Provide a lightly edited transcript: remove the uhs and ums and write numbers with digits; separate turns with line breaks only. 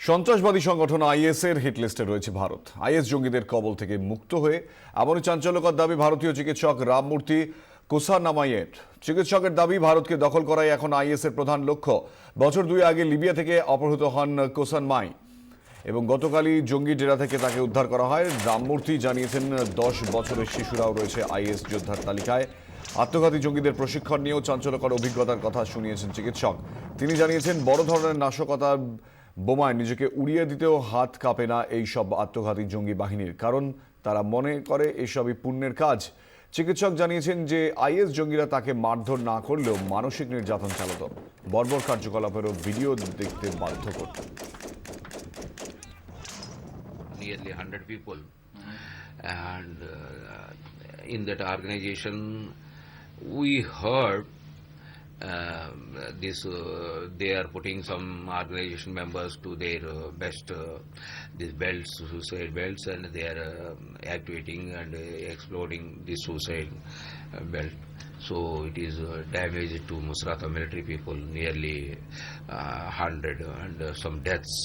সন্ত্রাসবাদী সংগঠন আইএস এর হিট লিস্টে রয়েছে ভারত। আইএস জঙ্গিদের কবল থেকে মুক্ত হয়ে এমনই চাঞ্চল্যকর দাবি ভারতীয় চিকিৎসক রামমূর্তি কোসানামাইয়ের। চিকিৎসকের দাবি, ভারতকে দখল করাই এখন আইএস এর প্রধান লক্ষ্য। বছর দুই আগে লিবিয়া থেকে অপহৃত হন কোসানমাই এবং গতকালই জঙ্গি ডেরা থেকে তাকে উদ্ধার করা হয়। রামমূর্তি জানিয়েছেন, 10 বছরের শিশুরাও রয়েছে আইএস যোদ্ধার তালিকায়। আত্মঘাতী জঙ্গিদের প্রশিক্ষণ নিয়েও চাঞ্চল্যকর অভিজ্ঞতার কথা শুনিয়েছেন চিকিৎসক। তিনি জানিয়েছেন, বড় ধরনের নাশকতার বোমায় নিজেকে উড়িয়ে দিতেও হাত কাঁপে না এই সব আত্মঘাতী জঙ্গি বাহিনীর, কারণ তারা মনে করে এসবই পুণ্যের কাজ। চিকিৎসক জানিয়েছেন যে আইএস জঙ্গিরা তাকে মারধর না করলেও মানসিক নির্যাতন চালাত, বর্বর কার্যকলাপেরও ভিডিও দেখতে বাধ্য করত।
Nearly 100 people, and in that organization we heard they are putting some organization members to their best these belts, suicide belts, and they are activating and exploding the suicide belt. So it is damage to Musrata military people, nearly 100, and some deaths